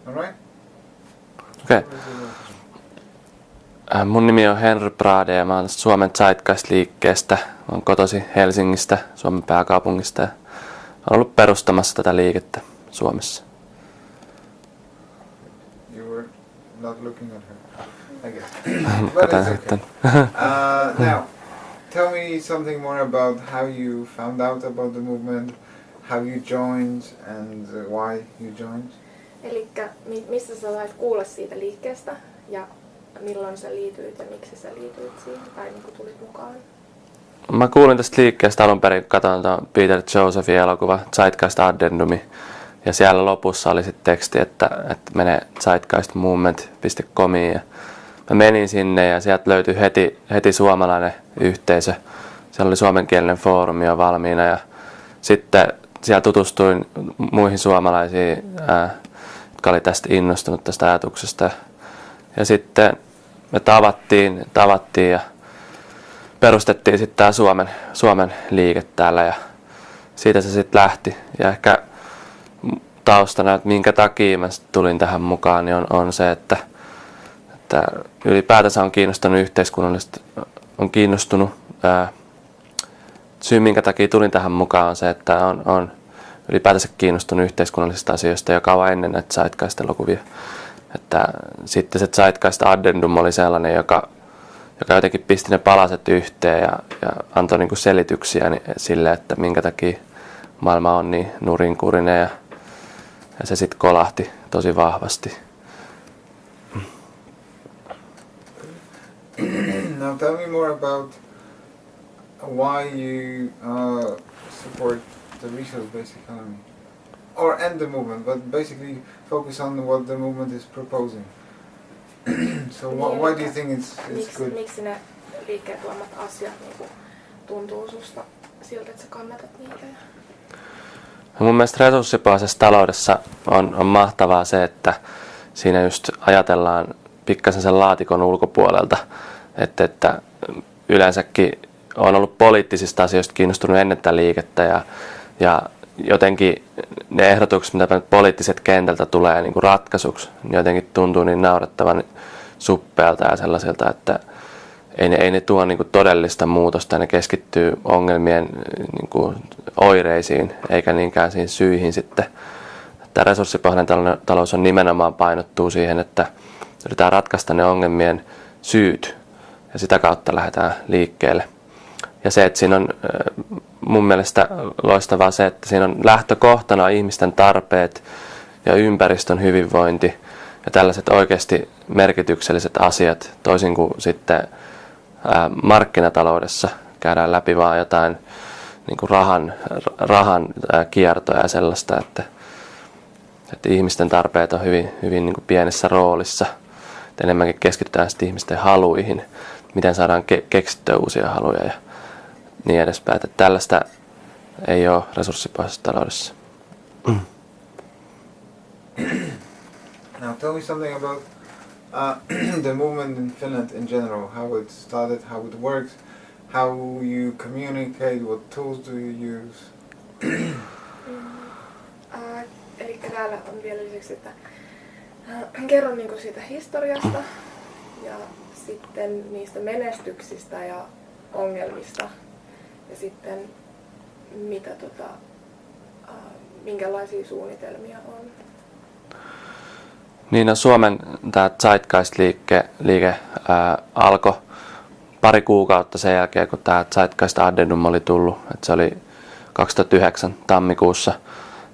All right? Okay. Mun nimi on Henry Brade ja mä oon Suomen Zeitgeist-liikkeestä. Mä oon kotoisin Helsingistä, Suomen pääkaupungista, ja oon ollut perustamassa tätä liikettä Suomessa. You were not looking at her, I guess. But it's okay. Now, tell me something more about how you found out about the movement, how you joined and why you joined. Elikkä mistä sä sait kuulla siitä liikkeestä ja milloin sä liityit ja miksi sä liityit siihen tai niin kuin tulit mukaan? Mä kuulin tästä liikkeestä alun perin, kun katsoin Peter Josephin elokuva Zeitgeist Addendumi. Ja siellä lopussa oli sitten teksti, että mene zeitgeistmovement.comiin. Ja mä menin sinne ja sieltä löytyi heti suomalainen yhteisö. Siellä oli suomenkielinen foorumi jo valmiina ja sitten siellä tutustuin muihin suomalaisiin, jotka oli tästä innostunut tästä ajatuksesta. Ja sitten me tavattiin ja perustettiin sitten tämä Suomen liike täällä ja siitä se sitten lähti. Ja ehkä taustana, että minkä takia mä tulin tähän mukaan, niin on se, että ylipäätänsä on kiinnostunut yhteiskunnallisesti, on kiinnostunut. Syy, minkä takia tulin tähän mukaan, on se, että on ylipäätänsä kiinnostunut yhteiskunnallisista asioista jo kauan ennen näitä Zeitgeist-elokuvia. Että sitten se Zeitgeist Addendum oli sellainen, joka jotenkin pisti ne palaset yhteen ja antoi niinku selityksiä sille, että minkä takia maailma on niin nurinkurinen ja se sitten kolahti tosi vahvasti. Now tell me more about why you support the resource-based economy, or end the movement, but basically focus on what the movement is proposing. So why do you think it's good? Miksi ne liikkeen tuomat asiat niin tuntuu susta siltä, että sä kannatat niitä? Mun mielestä resurssipohjaisessa taloudessa on mahtavaa se, että siinä just ajatellaan pikkasen sen laatikon ulkopuolelta, että yleensäkin on ollut poliittisista asioista kiinnostunut ennen tätä liikettä ja jotenkin ne ehdotukset, mitä nyt poliittiset kentältä tulee niin kuin ratkaisuksi, niin jotenkin tuntuu niin naurettavan suppealta ja sellaiselta, että ei ne tuo niin kuin todellista muutosta, ne keskittyy ongelmien niin kuin oireisiin eikä niinkään siihen syihin sitten. Tämä resurssipohjainen talous on nimenomaan painottuu siihen, että yritetään ratkaista ne ongelmien syyt ja sitä kautta lähdetään liikkeelle. Ja se, että siinä on mun mielestä loistavaa se, että siinä on lähtökohtana ihmisten tarpeet ja ympäristön hyvinvointi ja tällaiset oikeasti merkitykselliset asiat, toisin kuin sitten markkinataloudessa käydään läpi vaan jotain niin kuin rahan kiertoja ja sellaista, että ihmisten tarpeet on hyvin niin kuin pienessä roolissa. Että enemmänkin keskitytään sitten ihmisten haluihin, miten saadaan keksittyä uusia haluja ja niin edespäin. Että tällaista ei ole resurssipohjaisessa taloudessa. Now tell me something about the movement in Finland in general, how it started, how it works, how you communicate, what tools do you use? Eli täällä on vielä lisäksi, että kerron niinku siitä historiasta ja sitten niistä menestyksistä ja ongelmista ja sitten mitä minkälaisia suunnitelmia on. Niin, no Suomen tämä Zeitgeist-liike alkoi pari kuukautta sen jälkeen, kun tämä Zeitgeist Addendum oli tullut. Et se oli 2009 tammikuussa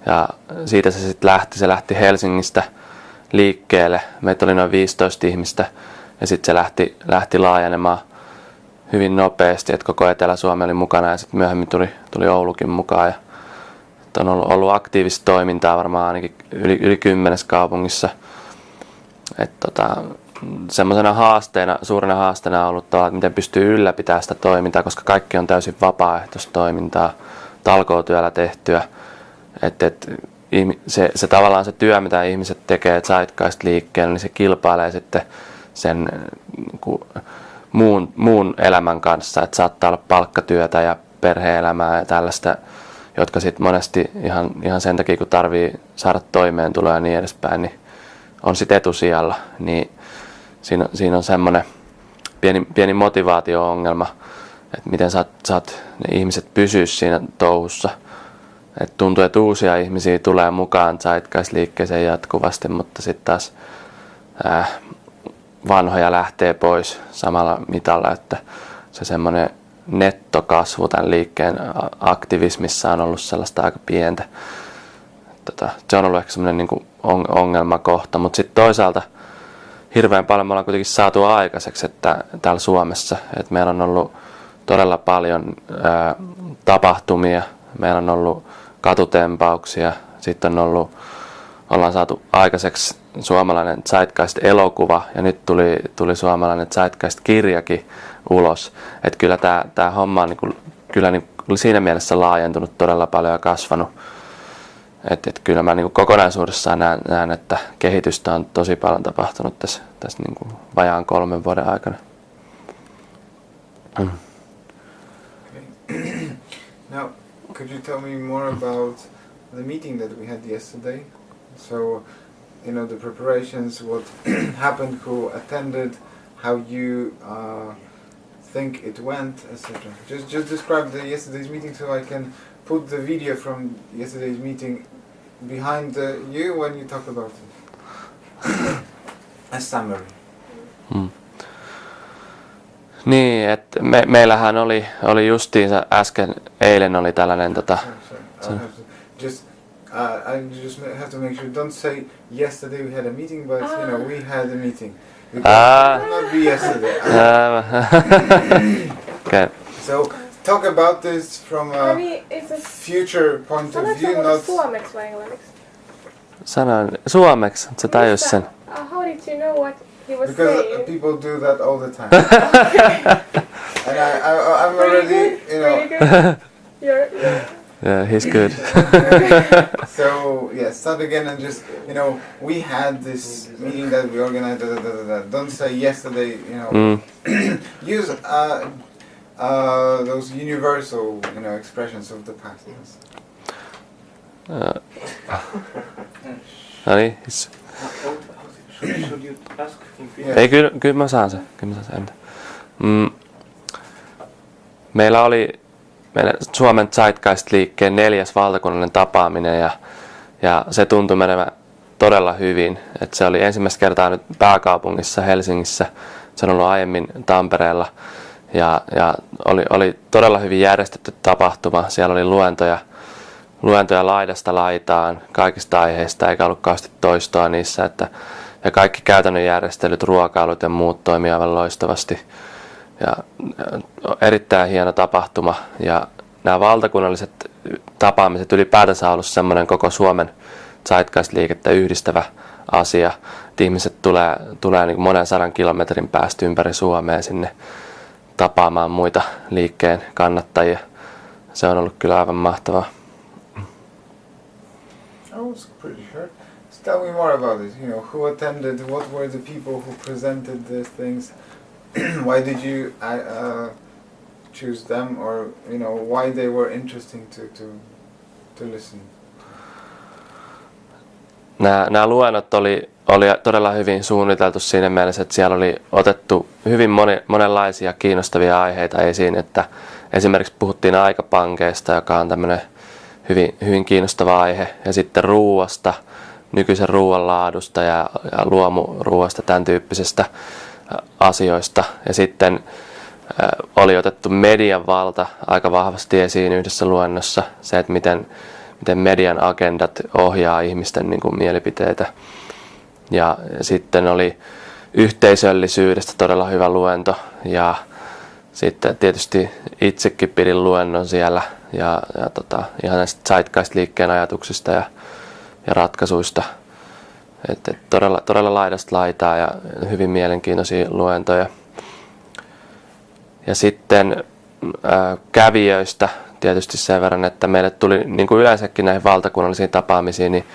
ja siitä se sitten lähti. Se lähti Helsingistä liikkeelle. Meitä oli noin 15 ihmistä ja sitten se lähti laajenemaan hyvin nopeasti, että koko Etelä-Suomi oli mukana ja sitten myöhemmin tuli Oulukin mukaan. Ja on ollut aktiivista toimintaa varmaan ainakin yli 10 kaupungissa. Semmoisena suurena haasteena on ollut että miten pystyy ylläpitämään sitä toimintaa, koska kaikki on täysin vapaaehtoista toimintaa, talkootyöllä tehtyä. Se tavallaan se työ, mitä ihmiset tekee Zeitgeist-liikkeellä, niin se kilpailee sitten sen muun elämän kanssa, että saattaa olla palkkatyötä ja perhe-elämää ja tällaista, jotka sitten monesti ihan sen takia, kun tarvii saada toimeentuloa ja niin edespäin, niin on sit etusijalla, niin siinä on semmoinen pieni motivaatio-ongelma, että miten saat ne ihmiset pysyä siinä touhussa. Et tuntuu, että uusia ihmisiä tulee mukaan Zeitgeist-liikkeeseen jatkuvasti, mutta sitten taas vanhoja lähtee pois samalla mitalla, että se semmoinen nettokasvu tämän liikkeen aktivismissa on ollut sellaista aika pientä. Se on ollut ehkä semmoinen niin kuin ongelmakohta, mutta sitten toisaalta hirveän paljon me ollaan kuitenkin saatu aikaiseksi että täällä Suomessa. Että meillä on ollut todella paljon tapahtumia, meillä on ollut katutempauksia, sitten ollaan saatu aikaiseksi suomalainen Zeitgeist-elokuva ja nyt tuli suomalainen Zeitgeist-kirjakin ulos. Että kyllä tämä homma on kyllä siinä mielessä laajentunut todella paljon ja kasvanut. Et kyllä mä kokonaisuudessaan näen, että kehitystä on tosi paljon tapahtunut tässä vajaan 3 vuoden aikana. Now, could you tell me more about the meeting that we had yesterday? So, the preparations, what happened, who attended, how you think it went, etc. Just describe yesterday's meeting so I can put the video from yesterday's meeting behind you when you talk about it. A summary. Niin, että meillähän oli justiinsa eilen oli tällainen I just have to make sure. Don't say yesterday we had a meeting, but we had a meeting. Because it will not be yesterday. Okay. So talk about this from a future point of view, not suomeksi vai englanniksi? Sanoin suomeksi, sä tajus sen. How did you know what he was because saying? people do that all the time. And I'm already, Really good. You're Yeah, he's good. So start again and just we had this meeting that we organized. Don't say yesterday. Use those universal expressions of the past. No niin, Should you ask him? Ei, kyllä mä saan sen. Meillä oli Suomen Zeitgeist-liikkeen 4. valtakunnallinen tapaaminen ja se tuntui menevän todella hyvin. Että se oli ensimmäistä kertaa nyt pääkaupungissa Helsingissä, se on ollut aiemmin Tampereella ja oli todella hyvin järjestetty tapahtuma. Siellä oli luentoja laidasta laitaan kaikista aiheista eikä ollut kauheasti toistoa niissä. Ja kaikki käytännön järjestelyt, ruokailut ja muut toimii aivan loistavasti. Ja erittäin hieno tapahtuma ja nämä valtakunnalliset tapaamiset ylipäätänsä on ollut semmoinen koko Suomen Zeitgeist-liikettä yhdistävä asia. Että ihmiset tulee niin monen 100 kilometrin päästä ympäri Suomea sinne tapaamaan muita liikkeen kannattajia. Se on ollut kyllä aivan mahtavaa. I was pretty sure. So tell me more about it. Who attended? What were the people who presented these things? Why did you choose them, or why they were interesting to listen? Nämä luennot oli todella hyvin suunniteltu siinä mielessä, että siellä oli otettu hyvin monenlaisia kiinnostavia aiheita esiin, että esimerkiksi puhuttiin aikapankeista, joka on tämmöinen hyvin kiinnostava aihe, ja sitten ruuasta, nykyisen ruoan laadusta ja luomuruuasta, tämän tyyppisestä asioista. Ja sitten oli otettu median valta aika vahvasti esiin yhdessä luennossa, se, että miten median agendat ohjaa ihmisten mielipiteitä. Ja sitten oli yhteisöllisyydestä todella hyvä luento ja sitten tietysti itsekin pidin luennon siellä ja ihan näistä Zeitgeist-liikkeen ajatuksista ja ratkaisuista. Todella laidasta laitaa ja hyvin mielenkiintoisia luentoja. Ja sitten kävijöistä tietysti sen verran, että meille tuli niin kuin yleensäkin näihin valtakunnallisiin tapaamisiin, niin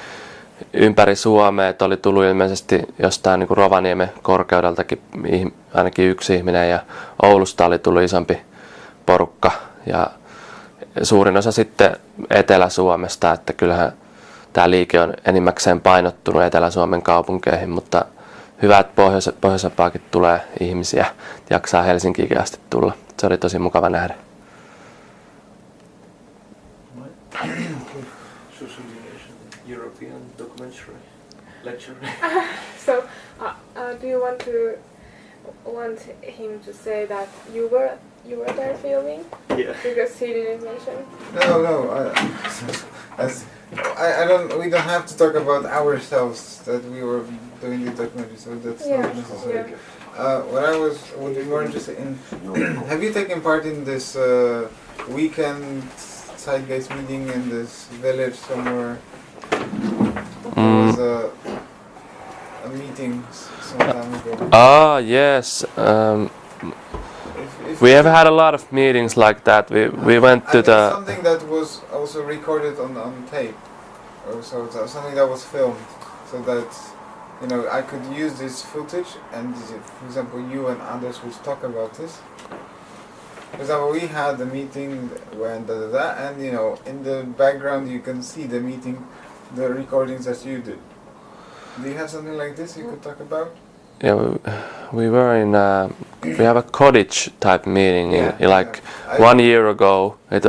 ympäri Suomea oli tullut ilmeisesti jostain niin kuin Rovaniemen korkeudeltakin ainakin yksi ihminen ja Oulusta oli tullut isompi porukka ja suurin osa sitten Etelä-Suomesta, että kyllähän tämä liike on enimmäkseen painottunut Etelä-Suomen kaupunkeihin, mutta hyvä, että pohjoisempaakin tulee ihmisiä, jaksaa Helsinkiinkin asti tulla. Se oli tosi mukava nähdä. Social Union, European documentary lecture. So, do you want him to say that you were there filming? Yeah. Because he didn't mention. No. I don't. We don't have to talk about ourselves that we were doing the documentary, so that's not necessary. What I would be more interested in. Have you taken part in this weekend Zeitgeist meeting in this village somewhere? There was a meeting some time ago. Yes. If We have had a lot of meetings like that. We went to the. something that was also recorded on tape, or so something that was filmed, so that I could use this footage and, for example, you and others would talk about this. For example, we had a meeting when and in the background you can see the meeting, the recordings that you did. Do you have something like this you could talk about? Yeah, we were in. We have a cottage type meeting like 1 year ago. I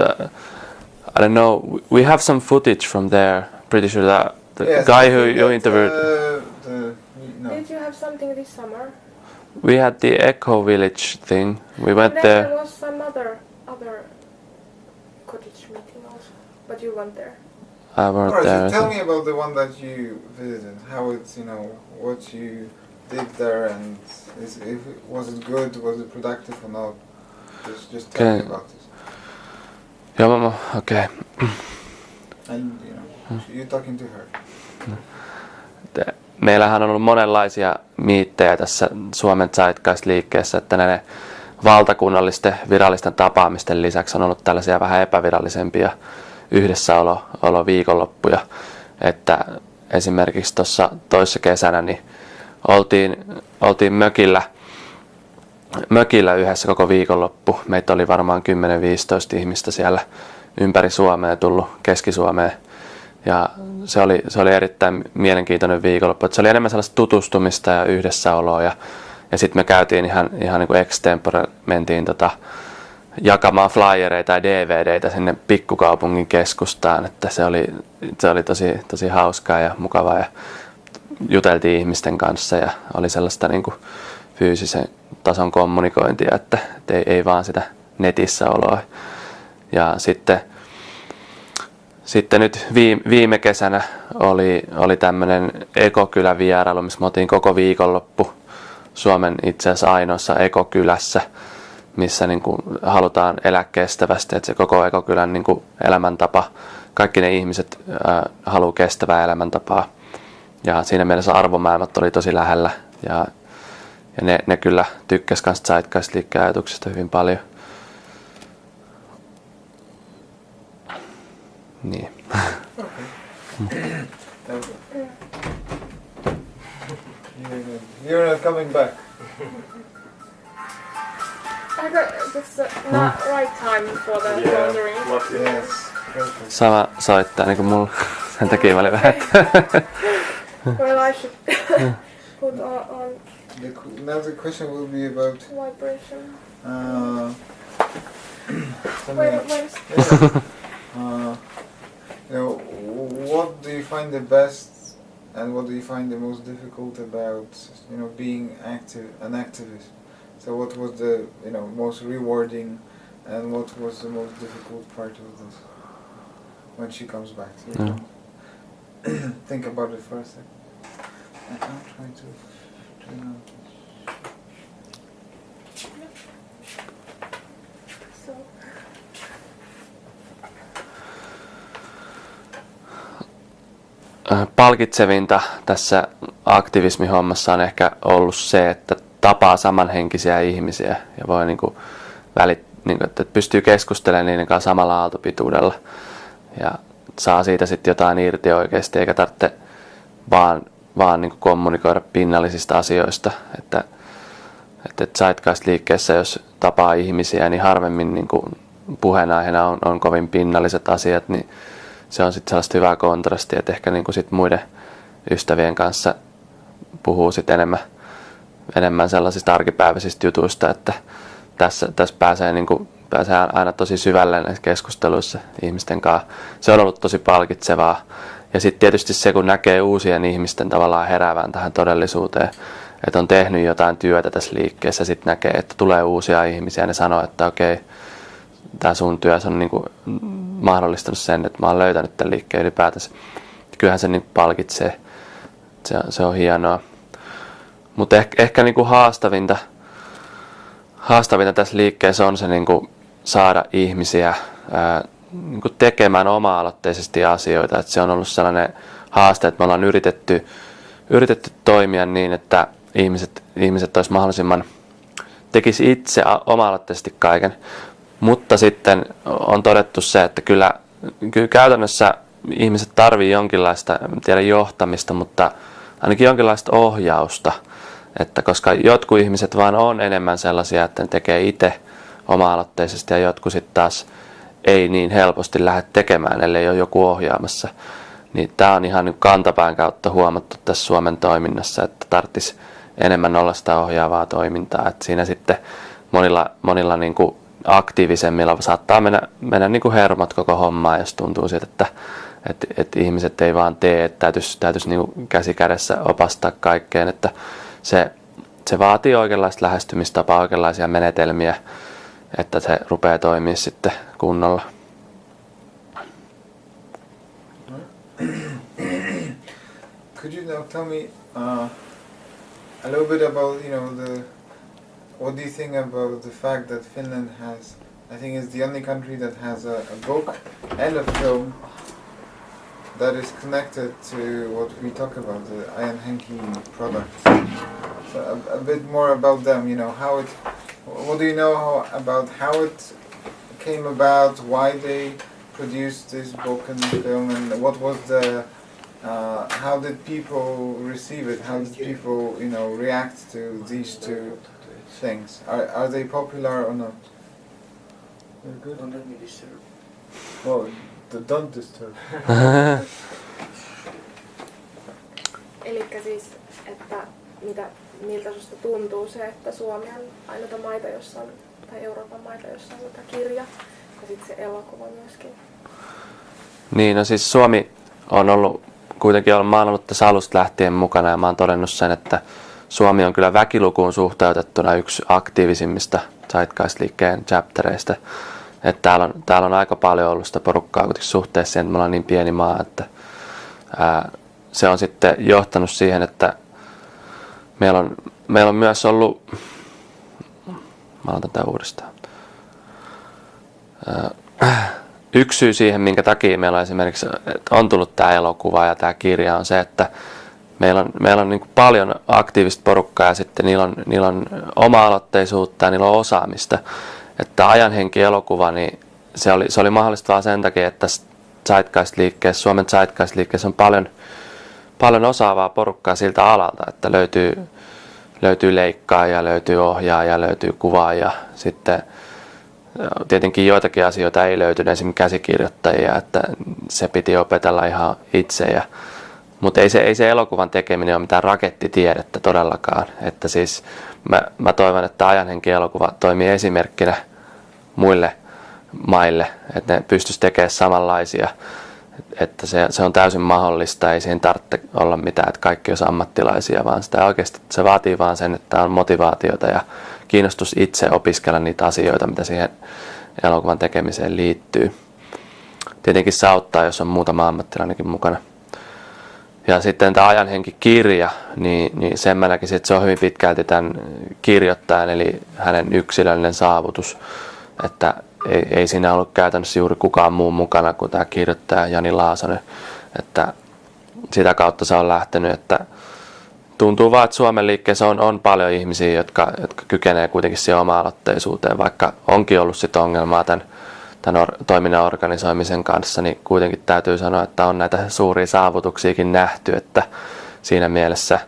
don't know. We have some footage from there. Pretty sure that the guy who you interviewed. Did you have something this summer? We had the Eco Village thing. We went And then there. there was some other cottage meeting also, but you weren't there. I weren't Alright, there. so tell me about the one that you visited. How it's what you did there, and was it good? Was it productive or not? Just tell me about this. Joo, okei. And you're talking to her. Meillähän on ollut monenlaisia miittejä tässä Suomen Zeitgeist-liikkeessä, että näiden valtakunnallisten virallisten tapaamisten lisäksi on ollut tällaisia vähän epävirallisempia yhdessäolo viikonloppuja. Että esimerkiksi tuossa toissa kesänä niin oltiin mökillä yhdessä koko viikonloppu. Meitä oli varmaan 10-15 ihmistä siellä ympäri Suomea tullut Keski-Suomeen. Ja se oli erittäin mielenkiintoinen viikonloppu. Se oli enemmän sellaista tutustumista ja yhdessäoloa. Ja sitten me käytiin ihan niin kuin extempore, mentiin jakamaan flyereita ja DVDitä sinne pikkukaupungin keskustaan. Että se oli tosi hauskaa ja mukavaa. Ja juteltiin ihmisten kanssa ja oli sellaista niin kuin fyysisen tason kommunikointia, että ei vaan sitä netissä oloa. Ja sitten nyt viime kesänä oli tämmöinen ekokylävierailu, missä me oltiin koko viikonloppu Suomen itse asiassa ainoassa ekokylässä, missä niin kuin halutaan elää kestävästi, että se koko ekokylän niin kuin elämäntapa, kaikki ne ihmiset haluaa kestävää elämäntapaa. Ja siinä mielessä arvomaailmat oli tosi lähellä ja ne kyllä tykkäs myös Zeitgeist-liikkeen ajatuksista hyvin paljon. Niin. You're not coming back. I got this not right time for the laundering. Yes. Perfect. Sama soittaa niin kuin mulla. Sen takia mä olin vähän. Well, I should put on Now the question will be about. vibration. Something. What do you find the best, and what do you find the most difficult about being an activist? So what was the most rewarding, and what was the most difficult part of this when she comes back? So you can think about it for a second. I'm trying to turn on. So, Palkitsevinta tässä aktivismihommassa on ehkä ollut se, että tapaa samanhenkisiä ihmisiä ja voi niinku että pystyy keskustelemaan niiden kanssa samalla aaltopituudella ja saa siitä sitten jotain irti oikeasti eikä tarvitse vaan niinku kommunikoida pinnallisista asioista, että Zeitgeist-liikkeessä jos tapaa ihmisiä niin harvemmin niinku puheenaiheena on kovin pinnalliset asiat, niin se on sitten sellaista hyvää kontrastia, että ehkä niin kuin sit muiden ystävien kanssa puhuu sit enemmän sellaisista arkipäiväisistä jutuista, että tässä pääsee aina tosi syvälle näissä keskusteluissa ihmisten kanssa. Se on ollut tosi palkitsevaa. Ja sitten tietysti se, kun näkee uusien ihmisten tavallaan heräävän tähän todellisuuteen, että on tehnyt jotain työtä tässä liikkeessä, sitten näkee, että tulee uusia ihmisiä ja ne sanoo, että okei, tämä sun työs on niinku mahdollistanut sen, että mä oon löytänyt tämän liikkeen ylipäätänsä. Kyllähän se niinku palkitsee. Se on hienoa. Mutta ehkä niinku haastavinta tässä liikkeessä on se niinku saada ihmisiä niinku tekemään oma-aloitteisesti asioita. Et se on ollut sellainen haaste, että me ollaan yritetty toimia niin, että ihmiset olisi mahdollisimman tekisi itse oma-aloitteisesti kaiken. Mutta sitten on todettu se, että kyllä käytännössä ihmiset tarvii jonkinlaista, en tiedä johtamista, mutta ainakin jonkinlaista ohjausta. Että koska jotkut ihmiset vaan on enemmän sellaisia, että ne tekee itse oma-aloitteisesti ja jotkut sitten taas ei niin helposti lähde tekemään, ellei ole joku ohjaamassa. Niin tämä on ihan kantapään kautta huomattu tässä Suomen toiminnassa, että tarvitsisi enemmän olla sitä ohjaavaa toimintaa. Että siinä sitten monilla niin kuin aktiivisemmilla saattaa mennä niin kuin hermot koko hommaa, jos tuntuu siltä, että ihmiset ei vaan tee, että täytyisi niin kuin käsi kädessä opastaa kaikkeen. Että se vaatii oikeanlaista lähestymistapaa, oikeanlaisia menetelmiä, että se rupeaa toimimaan sitten kunnolla. Could you now tell me a little bit about, what do you think about the fact that Finland has, I think it's the only country that has a book and a film that is connected to what we talk about, the Ian Henke products. So a bit more about them, what do you know about how it came about, why they produced this book and film, and what was how did people receive it? How did people, react to these two things? Are they popular or not? Very good. Don't let me disturb. Well, don't disturb. Elikkä siis, että miltä susta tuntuu se, että Suomi on ainoita maita, jossa on, tai Euroopan maita, jossa on tämä kirja ja sitten se elokuva myöskin. Niin, no siis Suomi on ollut kuitenkin, mä oon ollut tässä alusta lähtien mukana ja mä oon todennut sen, että Suomi on kyllä väkilukuun suhteutettuna yksi aktiivisimmista Zeitgeist-liikkeen chaptereista. Että täällä on aika paljon ollut sitä porukkaa kuitenkin suhteessa siihen, että me ollaan niin pieni maa, että se on sitten johtanut siihen, että meillä on myös ollut, mä aloitan tämän uudestaan. Yksi syy siihen, minkä takia meillä on esimerkiksi on tullut tämä elokuva ja tämä kirja, on se, että meillä on niin kuin paljon aktiivista porukkaa ja sitten niillä on oma-aloitteisuutta ja niillä on osaamista. Että Ajan Henki -elokuva, niin se oli mahdollista vaan sen takia, että Zeitgeist-liikkeessä, Suomen Zeitgeist-liikkeessä on paljon osaavaa porukkaa siltä alalta, että löytyy leikkaaja, löytyy ohjaaja, löytyy kuvaaja, sitten tietenkin joitakin asioita ei löytynyt, esimerkiksi käsikirjoittajia, että se piti opetella ihan itse. Mutta ei se elokuvan tekeminen ole mitään rakettitiedettä todellakaan. Että siis mä toivon, että Ajan Henki -elokuva toimii esimerkkinä muille maille, että ne pystyisi tekemään samanlaisia. Että se on täysin mahdollista, ei siihen tarvitse olla mitään, että kaikki olisi ammattilaisia, vaan sitä oikeasti se vaatii vaan sen, että on motivaatiota ja kiinnostus itse opiskella niitä asioita, mitä siihen elokuvan tekemiseen liittyy. Tietenkin se auttaa, jos on muutama ammattilainenkin mukana. Ja sitten tämä Ajan Henki -kirja, niin sen mä näkisin, että se on hyvin pitkälti tämän kirjoittajan, eli hänen yksilöllinen saavutus. Että ei siinä ollut käytännössä juuri kukaan muu mukana kuin tämä kirjoittaja Jani Laasonen. Että sitä kautta se on lähtenyt, että tuntuu vaan, että Suomen liikkeessä on paljon ihmisiä, jotka kykenee kuitenkin siihen oma-aloitteisuuteen, vaikka onkin ollut sit ongelmaa tämän toiminnan organisoimisen kanssa, niin kuitenkin täytyy sanoa, että on näitä suuria saavutuksiakin nähty, että siinä mielessä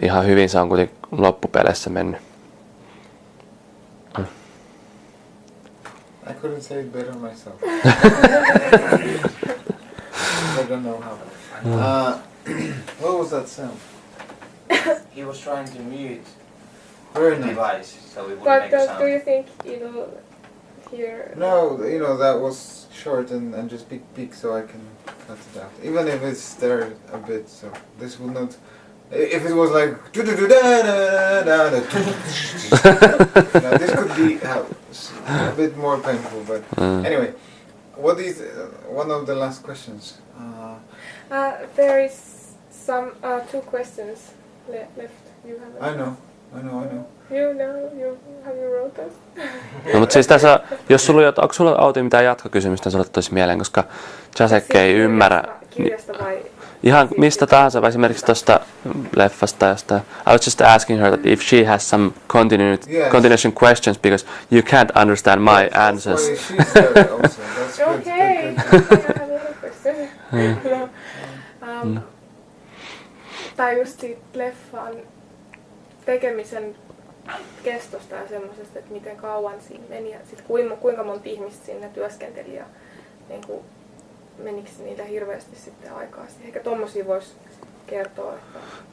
ihan hyvin se on kuitenkin loppupeleissä mennyt. I couldn't say it better myself. I don't know how. What was that sound? He was trying to mute Very the nice. device so we wouldn't But make a sound. do you think it'll hear? No, that was short and just peak, so I can cut it out. Even if it's there a bit, so this will not. If it was like this could be a bit more painful. But anyway, what is one of the last questions? There is some 2 questions left. You have. I know. You know. Have you wrote us? No, mutta siis tässä, jos sulla onko sulla Outi mitään jatkokysymystä, sulle toisi mieleen, koska Jacek ei ymmärrä Kirjasta vai? ihan mistä tahansa, esimerkiksi tuosta leffasta jostain. I was just asking her that if she has some continuation questions because you can't understand my answers. That's why she's there also. That's good. Okay. Good. I have another question. No. Tai just siitä leffan tekemisen kestosta ja semmoisesta, että miten kauan siinä meni ja sit kuinka monta ihmistä sinne työskenteli ja niin kuin, menikö niitä hirveästi sitten aikaa. Ehkä tommosia voisi kertoa.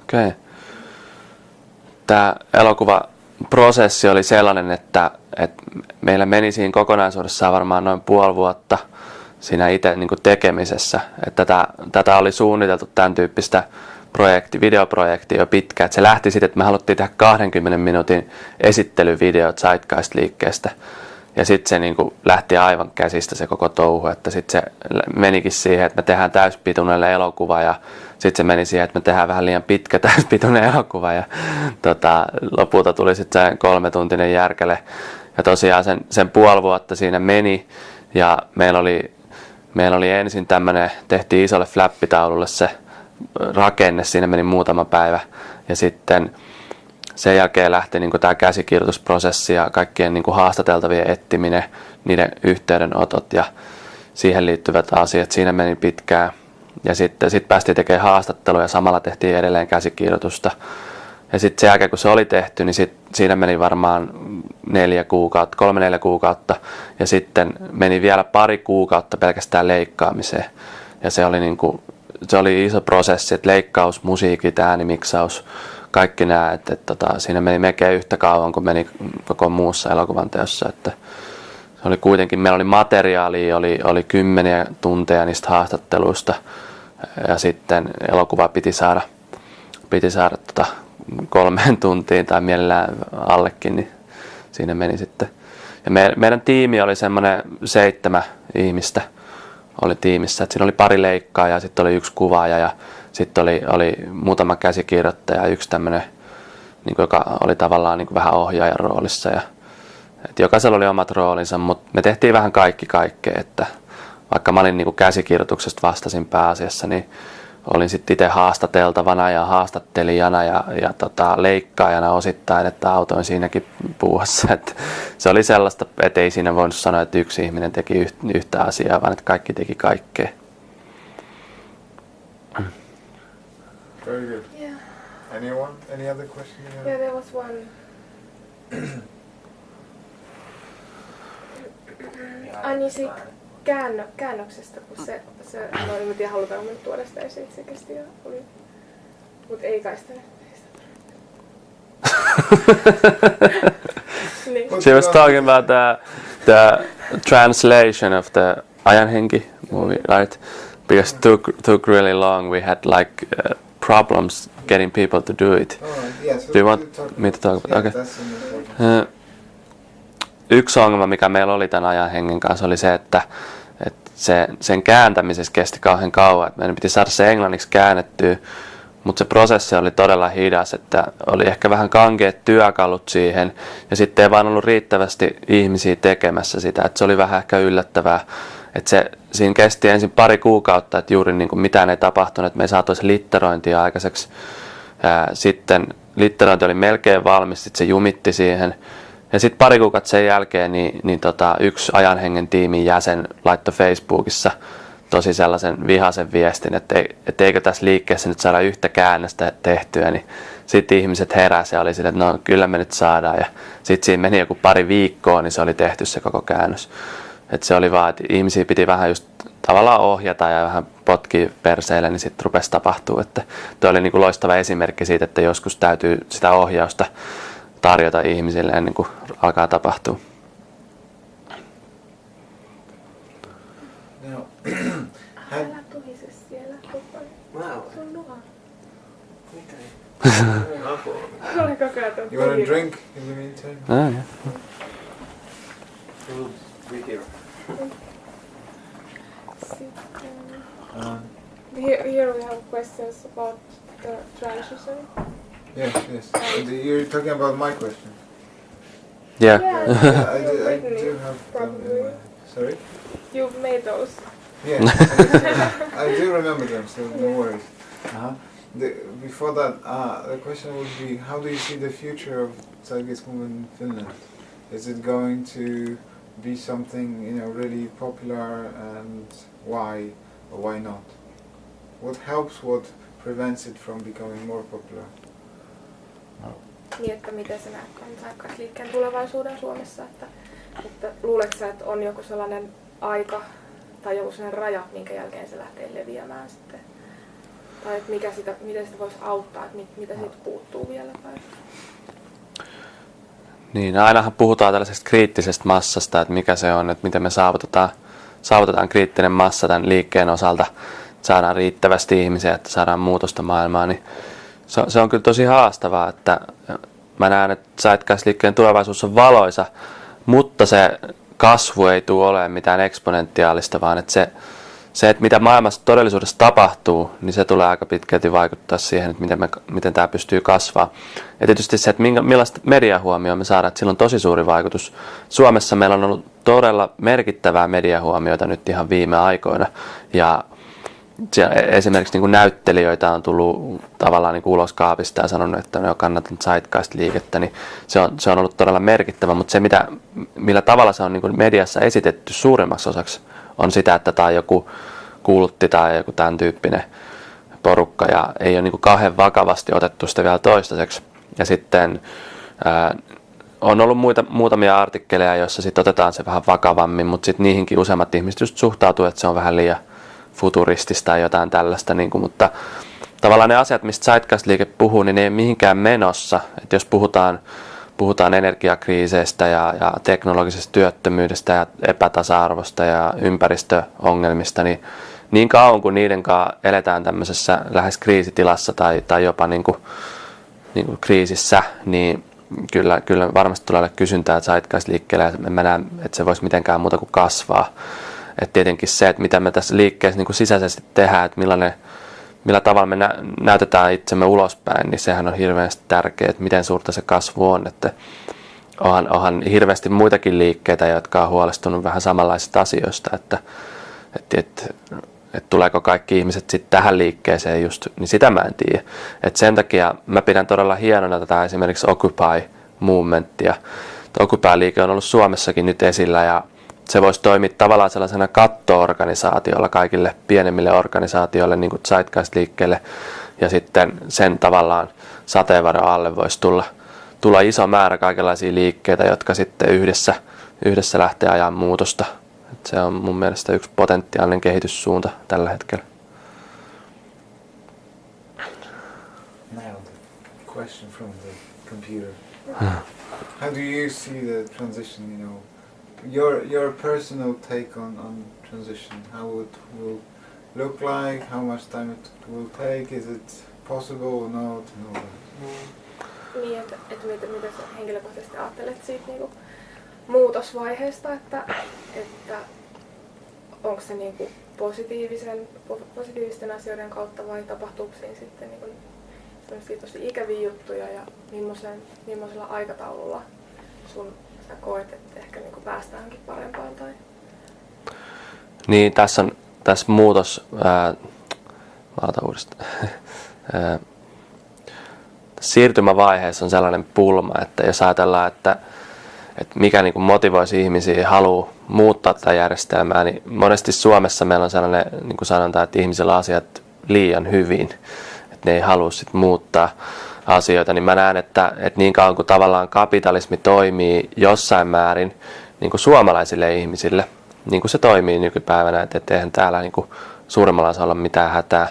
Okei. Tämä elokuvaprosessi oli sellainen, että meillä meni siinä kokonaisuudessaan varmaan noin puoli vuotta siinä itse niin kuin tekemisessä. Että tätä oli suunniteltu tämän tyyppistä videoprojektia jo pitkään. Että se lähti siitä, että me haluttiin tehdä 20 minuutin esittelyvideo Zeitgeist-liikkeestä. Ja sitten se niin kuin lähti aivan käsistä se koko touhu. Että sitten se menikin siihen, että me tehdään täyspituinen elokuva ja sitten se meni siihen, että me tehdään vähän liian pitkä täyspituinen elokuva ja lopulta tuli sitten se 3-tuntinen järkele. Ja tosiaan sen puoli vuotta siinä meni ja meillä oli ensin tehtiin isolle flappitaululle se rakenne, siinä meni muutama päivä ja sitten sen jälkeen lähti niin tämä käsikirjoitusprosessi ja kaikkien niin haastateltavien etsiminen, niiden yhteydenotot ja siihen liittyvät asiat. Siinä meni pitkään ja sitten päästiin tekemään haastatteluja ja samalla tehtiin edelleen käsikirjoitusta. Ja sitten sen jälkeen kun se oli tehty, niin siinä meni varmaan 3-4 kuukautta ja sitten meni vielä pari kuukautta pelkästään leikkaamiseen. Ja se oli iso prosessi, että leikkaus, musiikit, äänimiksaus, kaikki nämä, että siinä meni melkein yhtä kauan kuin meni koko muussa elokuvan teossa. Että se oli kuitenkin, meillä oli materiaalia, oli 10 tunteja niistä haastatteluista ja sitten elokuva piti saada 3 tuntiin tai mielellään allekin, niin siinä meni sitten. Ja meidän tiimi oli semmoinen 7 ihmistä oli tiimissä, että siinä oli pari leikkaajaa, sitten oli 1 kuvaaja ja sitten oli muutama käsikirjoittaja ja 1 tämmöinen, niin joka oli tavallaan niin vähän ohjaajan roolissa. Ja, että jokaisella oli omat roolinsa, mutta me tehtiin vähän kaikkea, että vaikka mä olin niin käsikirjoituksesta vastasin pääasiassa, niin olin sitten itse haastateltavana ja haastattelijana ja leikkaajana osittain, että autoin siinäkin puuhassa. Että se oli sellaista, että ei siinä voinut sanoa, että yksi ihminen teki yhtä asiaa, vaan että kaikki teki kaikkea. Very good. Yeah. Anyone? Any other question? Yeah, there was one. Ani siitä käännöksestä, kun se no en tiedä halutaanko me tuoda sitä esiin, se kesti ja oli, mut ei kai sitä niin. She was talking about the translation of the Ajanhenki movie, right? Because it took really long. We had like problems getting people to do it. Yeah, so Do you want me to talk about? Yeah, Okay. that's important. Yksi ongelma, mikä meillä oli tämän Ajanhengen kanssa, oli se, että sen kääntämisessä kesti kauhean kauan. Että meidän piti saada se englanniksi käännettyä, mutta se prosessi oli todella hidas, että oli ehkä vähän kankeat työkalut siihen ja sitten ei vaan ollut riittävästi ihmisiä tekemässä sitä. Että se oli vähän ehkä yllättävää. Että siinä kesti ensin pari kuukautta, että juuri niin kuin mitään ei tapahtunut, että me ei saatu se litterointia aikaiseksi. Sitten litterointi oli melkein valmis, sitten se jumitti siihen. Ja sitten pari kuukautta sen jälkeen yksi Ajanhengen tiimin jäsen laittoi Facebookissa tosi sellaisen vihaisen viestin, että eikö tässä liikkeessä nyt saada yhtä käännöstä tehtyä. Niin sitten ihmiset heräsi ja oli sille, että no kyllä me nyt saadaan. Ja sitten siinä meni joku pari viikkoa, niin se oli tehty se koko käännös. Että se oli vaan, että ihmisiä piti vähän just tavallaan ohjata ja vähän potkii perseille, niin sitten rupesi tapahtuu. Että tuo oli niin kuin loistava esimerkki siitä, että joskus täytyy sitä ohjausta tarjota ihmisille ennen kuin alkaa tapahtua. Now, Älä tuhise siellä. Sun luha. Ole koko ajan you want a drink in the meantime? Ah, yeah. We'll be here. Here we have questions about the transition. Yes, yes. You're talking about my question. Yeah. Yeah, Yeah, I you've do written it, have them in probably. my... Sorry? You've made those. Yeah, I do remember them, so no worries. Uh-huh. Before that, the question would be, how do you see the future of Zeitgeist movement in Finland? Is it going to be something, really popular, and why or why not? What helps, what prevents it from becoming more popular? Niin, että miten sä näet Zeitgeist-liikkeen tulevaisuuden Suomessa? Että luuletko sä, että on joku sellainen aika tai joku sellainen raja, minkä jälkeen se lähtee leviämään sitten? Tai että miten sitä voisi auttaa, että mitä siitä puuttuu vielä? Tai... Niin, ainahan puhutaan tällaisesta kriittisestä massasta, että mikä se on, että miten me saavutetaan kriittinen massa tämän liikkeen osalta, että saadaan riittävästi ihmisiä, että saadaan muutosta maailmaan, niin se on kyllä tosi haastavaa, että mä näen, että Zeitgeist-liikkeen tulevaisuus on valoisa, mutta se kasvu ei tule olemaan mitään eksponentiaalista, vaan että se, että mitä maailmassa todellisuudessa tapahtuu, niin se tulee aika pitkälti vaikuttaa siihen, että miten tämä pystyy kasvaa. Ja tietysti se, että millaista mediahuomioon me saadaan, että sillä on tosi suuri vaikutus. Suomessa meillä on ollut todella merkittävää mediahuomiota nyt ihan viime aikoina. Ja esimerkiksi niin kuin näyttelijöitä on tullut tavallaan niin kuin ulos kaapista ja sanonut, että ne on kannattanut Zeitgeist-liikettä, niin se on ollut todella merkittävä. Mutta se, millä tavalla se on niin kuin mediassa esitetty suurimmaksi osaksi, on sitä, että tämä on joku kultti tai joku tämän tyyppinen porukka ja ei ole niin kuin kauhean vakavasti otettu sitä vielä toistaiseksi. Ja sitten on ollut muutamia artikkeleja, joissa sitten otetaan se vähän vakavammin, mutta sitten niihinkin useammat ihmiset just suhtautuu, että se on vähän liian futuristista tai jotain tällaista. Niin kuin, mutta tavallaan ne asiat, mistä Zeitgeist-liike puhuu, niin ne ei ole mihinkään menossa. Että jos puhutaan energiakriiseistä ja teknologisesta työttömyydestä ja epätasa-arvosta ja ympäristöongelmista, niin kauan kuin niiden kanssa eletään tämmöisessä lähes kriisitilassa tai jopa niin kuin kriisissä, niin kyllä varmasti tulee olla kysyntää Zeitgeist-liikkeelle ja en mä näe, että se voisi mitenkään muuta kuin kasvaa. Et tietenkin se, että mitä me tässä liikkeessä niin kuin sisäisesti tehdään, että millä tavalla me näytetään itsemme ulospäin, niin sehän on hirveästi tärkeää, että miten suurta se kasvu on. Että onhan hirveästi muitakin liikkeitä, jotka on huolestunut vähän samanlaisista asioista, että tuleeko kaikki ihmiset sitten tähän liikkeeseen just, niin sitä mä en tiedä. Et sen takia mä pidän todella hienona tätä esimerkiksi Occupy-movementtia. Occupy-liike on ollut Suomessakin nyt esillä ja se voisi toimia tavallaan sellaisena katto-organisaatiolla kaikille pienemmille organisaatioille, niin kuin Zeitgeist-liikkeelle, ja sitten sen tavallaan sateenvarjon alle voisi tulla iso määrä kaikenlaisia liikkeitä, jotka sitten yhdessä lähtee ajan muutosta. Et se on mun mielestä yksi potentiaalinen kehityssuunta tällä hetkellä. Now the question from the computer. How do you see the transition, your personal take on transition, how it will look like, how much time it will take, is it possible or not, and all that. Niin, että mitä sä henkilökohtaisesti ajattelet siitä niinku muutosvaiheesta, että onko se niinku positiivisten asioiden kautta vai tapahtuuko siinä sitten niinku tosi ikäviä juttuja ja millaisella aikataululla sä koet, että ehkä niinku päästäänkin parempaan tai... Niin, tässä muutos, mä otan uudestaan. Siirtymävaiheessa on sellainen pulma, että jos ajatellaan, että mikä niin kuin motivoisi ihmisiä haluaa muuttaa tätä järjestelmää, niin monesti Suomessa meillä on sellainen, niin kuin sanotaan, että ihmisillä on asiat liian hyvin, että ne ei halua sit muuttaa asioita, niin mä näen, että niin kauan kuin tavallaan kapitalismi toimii jossain määrin niin kuin suomalaisille ihmisille, niin kuin se toimii nykypäivänä, että eihän täällä niin kuin suurimmalla osalla ole mitään hätää,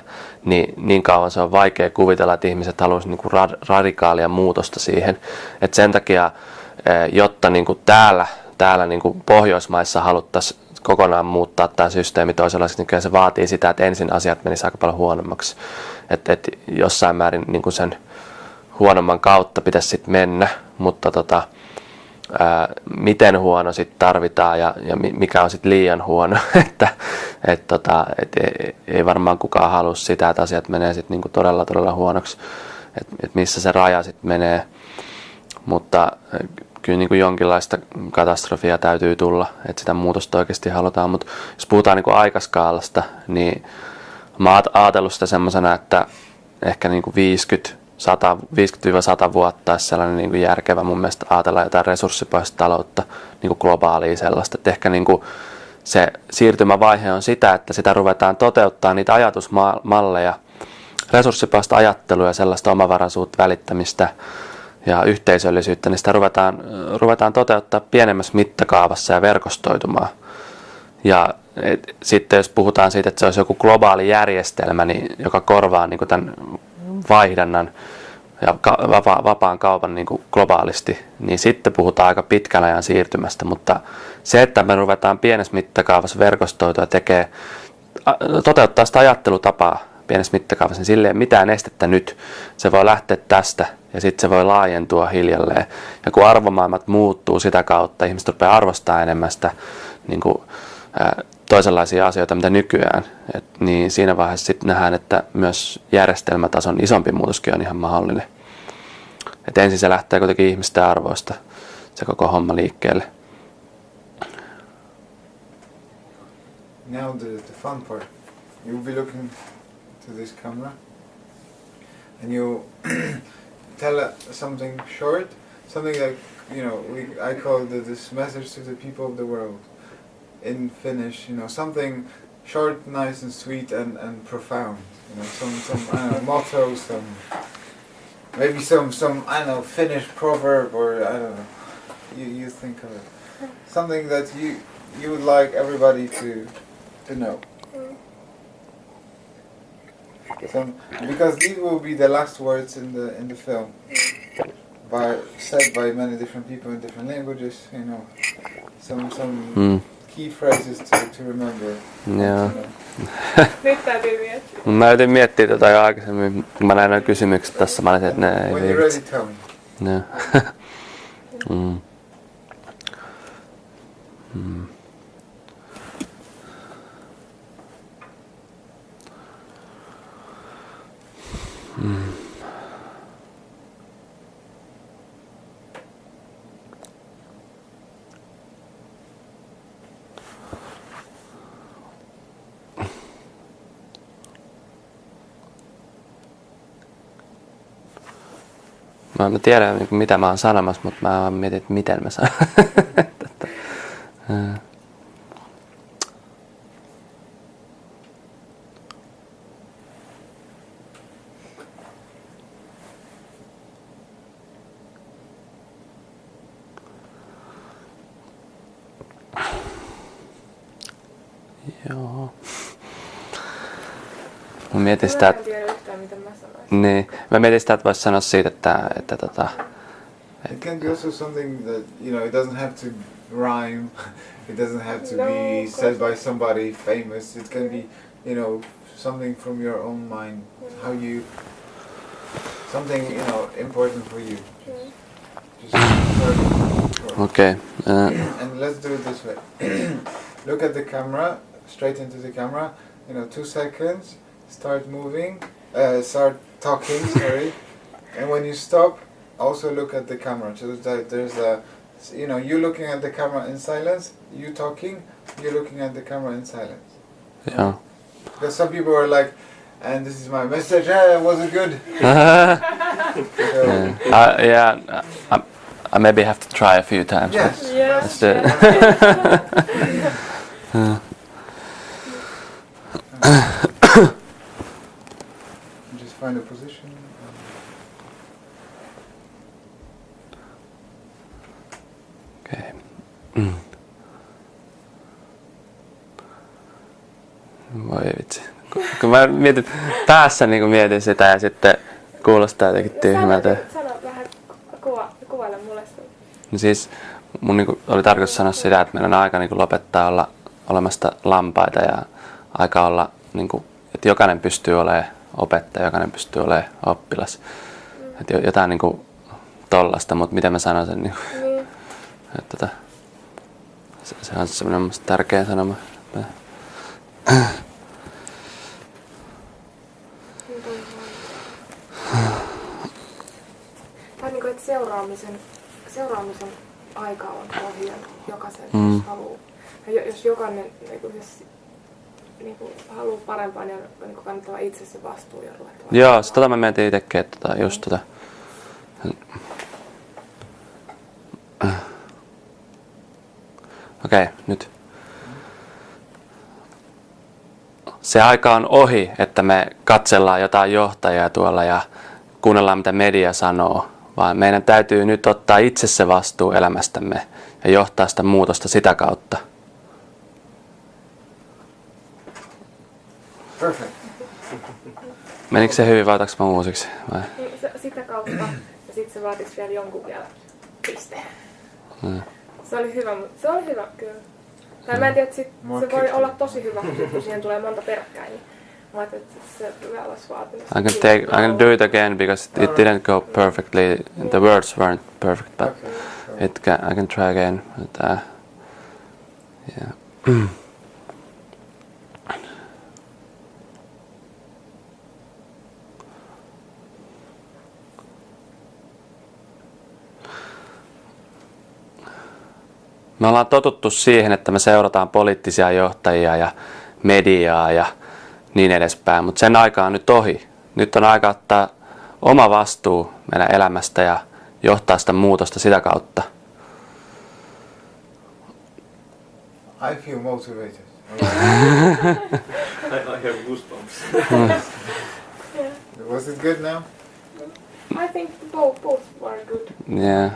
niin kauan se on vaikea kuvitella, että ihmiset haluaisivat niin kuin radikaalia muutosta siihen. Et sen takia, jotta niin kuin täällä niin kuin Pohjoismaissa haluttaisiin kokonaan muuttaa tämä systeemi toisenlaiseksi, niin kyllä se vaatii sitä, että ensin asiat menisivät aika paljon huonommaksi. Että jossain määrin niin kuin sen huonomman kautta pitäisi sitten mennä, mutta miten huono sitten tarvitaan ja mikä on sitten liian huono, että ei varmaan kukaan halua sitä, että asiat menee sitten niinku todella huonoksi, että missä se raja sitten menee, mutta kyllä niinku jonkinlaista katastrofia täytyy tulla, että sitä muutosta oikeasti halutaan, mutta jos puhutaan niinku aikaskaalasta, niin mä oon ajatellut sitä semmoisena, että ehkä niinku 50-100 vuotta olisi sellainen niin kuin järkevä mun mielestä ajatella jotain resurssipohjaista taloutta, niin kuin globaalia sellaista. Että ehkä niin kuin se siirtymävaihe on sitä, että sitä ruvetaan toteuttaa niitä ajatusmalleja, resurssipohjaista ajattelua ja sellaista omavaraisuutta, välittämistä ja yhteisöllisyyttä, niin sitä ruvetaan toteuttaa pienemmässä mittakaavassa ja verkostoitumaan. Ja sitten jos puhutaan siitä, että se olisi joku globaali järjestelmä, niin, joka korvaa niin kuin tämän vaihdannan ja vapaan kaupan niin kuin globaalisti, niin sitten puhutaan aika pitkän ajan siirtymästä, mutta se, että me ruvetaan pienessä mittakaavassa verkostoitua ja toteuttaa sitä ajattelutapaa pienessä mittakaavassa, niin sille ei ole mitään estettä nyt. Se voi lähteä tästä ja sitten se voi laajentua hiljalleen. Ja kun arvomaailmat muuttuu sitä kautta, ihmiset rupeaa arvostamaan enemmän sitä niin kuin, toisenlaisia asioita, mitä nykyään, niin siinä vaiheessa sitten nähdään, että myös järjestelmätason isompi muutoskin on ihan mahdollinen. Et ensin se lähtee kuitenkin ihmisten arvoista, se koko homma liikkeelle. Now the fun part. You'll be looking to this camera and you tell something short, something like, I call this message to the people of the world. In Finnish, something short, nice and sweet and profound. Some I don't know, motto, maybe some I don't know, Finnish proverb, or I don't know. You think of it. Something that you would like everybody to know. Because these will be the last words in the film, said by many different people in different languages. Some key phrases to remember. Joo. Nyt täytyy miettiä. Mä yritin miettiä tätä jo aikaisemmin, kun mä näin nämä kysymykset tässä, mä olisin, että ne ei When you're ready, tell me. Joo. Mä tiedän, mitä mä oon sanomassa, mutta mä vaan mietin, että miten mä sanon. Joo. Mä mietin sitä, että niin, mä mietin sitä, että vois sanoa siitä, että It can be also something that, it doesn't have to rhyme, it doesn't have to be said by somebody famous, it can be, something from your own mind, something, important for you. Just start. Okay. And let's do it this way. Look at the camera, straight into the camera, 2 seconds, start moving, start talking, sorry, and when you stop, also look at the camera. So there's a, you looking at the camera in silence, you talking, you looking at the camera in silence. Yeah. Because some people are like, and this is my message, was it good? Yeah, I maybe have to try a few times. Yes. Let's do it. Just find a position. Okay. kun mä mietin, päässä niin kuin mietin sitä ja sitten kuulostaa jotenkin tyhmältä. Sano vähän, kuvaile mulle sitä. No siis mun niin kuin oli tarkoitus sanoa sitä, että meidän on aika niin kuin lopettaa olla olemasta lampaita ja aika olla, niin kuin, että jokainen pystyy olemaan opettaja, jokainen pystyy olemaan oppilas. Että jotain niin kuin tollasta, mutta miten mä sanon sen, niin kuin, Niin. että se on semmoinen tärkeä sanoma. Tai niinku, että seuraamisen aika on ohi jokaisen, jos haluaa. Ja jos jokainen niinku haluaa parempaa, niin on niinku kannattava itse se vastuu ja ruveta. Joo, sitä mä mietin itsekin, että just Okei, nyt. Se aika on ohi, että me katsellaan jotain johtajaa tuolla ja kuunnellaan mitä media sanoo, vaan meidän täytyy nyt ottaa itse se vastuu elämästämme ja johtaa sitä muutosta sitä kautta. Perfect. Menikö se hyvin vai otaks mä uusiksi? Vai? Sitä kautta ja sitten se vaatisi vielä jonkun vielä pisteen. Se oli hyvä, mutta se oli hyvä kyllä. Tai mä en tiedä, että se voi olla tosi hyvä, kun siihen tulee monta peräkkäin. Niin mä ajattelin, että se vielä olisi vaatinut. I can do it again because it didn't go perfectly. The words weren't perfect, but I can try again. But, yeah. Me ollaan totuttu siihen, että me seurataan poliittisia johtajia ja mediaa ja niin edespäin, mutta sen aika on nyt ohi. Nyt on aika ottaa oma vastuu meidän elämästä ja johtaa sitä muutosta sitä kautta. I feel motivated. I have goosebumps. Was it good now? I think both were good. Yeah.